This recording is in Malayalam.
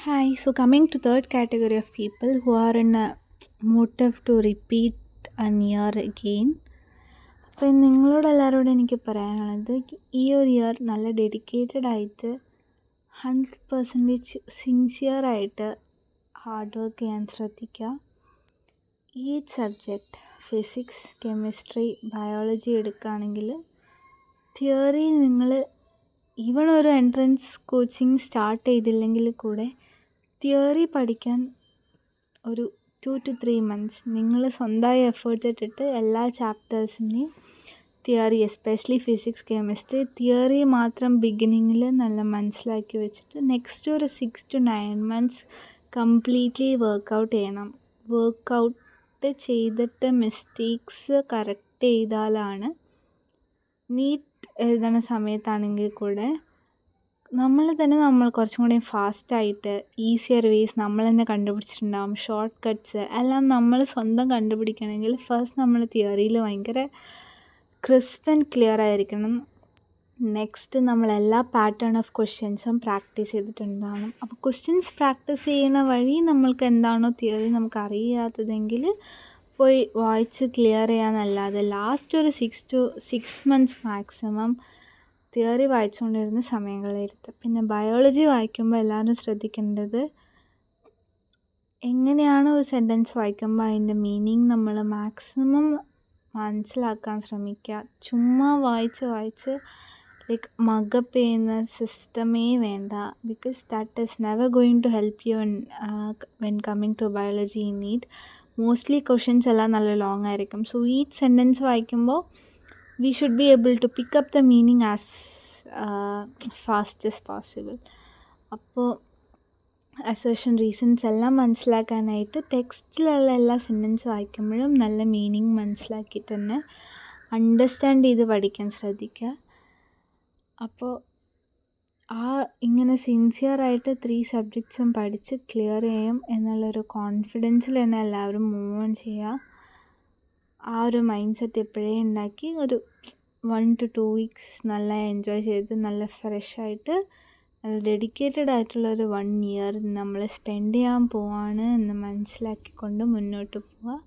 Hi, so coming to third category of people who are in a motive to repeat a year again. അപ്പോൾ നിങ്ങളോട് എല്ലാവരോടും എനിക്ക് പറയാനുള്ളത് ഈ ഒരു ഇയർ നല്ല ഡെഡിക്കേറ്റഡ് ആയിട്ട് 100% സിൻസിയറായിട്ട് ഹാർഡ് വർക്ക് ചെയ്യാൻ ശ്രദ്ധിക്കുക. ഈ സബ്ജക്റ്റ് ഫിസിക്സ്, കെമിസ്ട്രി, ബയോളജി എടുക്കുകയാണെങ്കിൽ തിയറി നിങ്ങൾ ഈവൺ ഒരു എൻട്രൻസ് കോച്ചിങ് സ്റ്റാർട്ട് ചെയ്തില്ലെങ്കിൽ കൂടെ തിയറി പഠിക്കാൻ ഒരു 2 to 3 months നിങ്ങൾ സ്വന്തമായി എഫേർട്ട് ഇട്ടിട്ട് എല്ലാ ചാപ്റ്റേഴ്സിൻ്റെയും theory, especially physics, chemistry theory മാത്രം ബിഗിനിങ്ങിൽ നല്ല മനസ്സിലാക്കി വെച്ചിട്ട് നെക്സ്റ്റ് ഒരു 6 to 9 months കംപ്ലീറ്റ്ലി വർക്കൗട്ട് ചെയ്യണം. വർക്കൗട്ട് ചെയ്തിട്ട് മിസ്റ്റേക്സ് കറക്റ്റ് ചെയ്താലാണ് നീറ്റ് എഴുതുന്ന സമയത്താണെങ്കിൽ കൂടെ നമ്മൾ കുറച്ചും കൂടി ഫാസ്റ്റായിട്ട് ഈസിയർ വേസ് നമ്മൾ തന്നെ കണ്ടുപിടിച്ചിട്ടുണ്ടാകും. ഷോർട്ട് കട്ട്സ് എല്ലാം നമ്മൾ സ്വന്തം കണ്ടുപിടിക്കണമെങ്കിൽ ഫസ്റ്റ് നമ്മൾ തിയറിയിൽ ഭയങ്കര ക്രിസ്പ് ആൻഡ് ക്ലിയർ ആയിരിക്കണം. നെക്സ്റ്റ് നമ്മളെല്ലാ പാറ്റേൺ ഓഫ് ക്വസ്റ്റ്യൻസും പ്രാക്ടീസ് ചെയ്തിട്ടുണ്ടാകണം. അപ്പോൾ ക്വസ്റ്റ്യൻസ് പ്രാക്ടീസ് ചെയ്യുന്ന വഴി നമ്മൾക്ക് എന്താണോ തിയറി നമുക്ക് അറിയാത്തതെങ്കിൽ പോയി വായിച്ച് ക്ലിയർ ചെയ്യാന്നല്ലാതെ ലാസ്റ്റ് ഒരു 6 months മാക്സിമം തിയറി വായിച്ചുകൊണ്ടിരുന്ന സമയം കളയരുത്. പിന്നെ ബയോളജി വായിക്കുമ്പോൾ എല്ലാവരും ശ്രദ്ധിക്കേണ്ടത് എങ്ങനെയാണ് ഒരു സെൻറ്റൻസ് വായിക്കുമ്പോൾ അതിൻ്റെ മീനിങ് നമ്മൾ മാക്സിമം മനസ്സിലാക്കാൻ ശ്രമിക്കുക. ചുമ്മാ വായിച്ച് ലൈക്ക് മഗപ്പ് ചെയ്യുന്ന സിസ്റ്റമേ വേണ്ട. Because that is never going to help you when coming to biology in NEET. Mostly questions എല്ലാം നല്ല ലോങ് ആയിരിക്കും. സോ ഈച്ച് സെൻറ്റൻസ് വായിക്കുമ്പോൾ we should be able to pick up the meaning as fast as possible. അപ്പോൾ അസേർഷൻ, റീസൺസ് എല്ലാം മനസ്സിലാക്കാനായിട്ട് ടെക്സ്റ്റിലുള്ള എല്ലാ സെൻറ്റൻസ് വായിക്കുമ്പോഴും നല്ല മീനിങ് മനസ്സിലാക്കിയിട്ട് തന്നെ അണ്ടർസ്റ്റാൻഡ് ചെയ്ത് പഠിക്കാൻ ശ്രദ്ധിക്കുക. അപ്പോൾ ഇങ്ങനെ സിൻസിയറായിട്ട് 3 സബ്ജക്ട്സും പഠിച്ച് ക്ലിയർ ചെയ്യും എന്നുള്ളൊരു കോൺഫിഡൻസിൽ തന്നെ എല്ലാവരും മൂവ് ഓൺ ചെയ്യുക. ആ ഒരു മൈൻഡ് സെറ്റ് എപ്പോഴേ ഉണ്ടാക്കി ഒരു 1 to 2 weeks നല്ല എൻജോയ് ചെയ്ത് നല്ല ഫ്രഷായിട്ട് നല്ല ഡെഡിക്കേറ്റഡ് ആയിട്ടുള്ളൊരു 1 year നമ്മൾ സ്പെൻഡ് ചെയ്യാൻ പോവാണ് എന്ന് മനസ്സിലാക്കിക്കൊണ്ട് മുന്നോട്ട് പോവുക.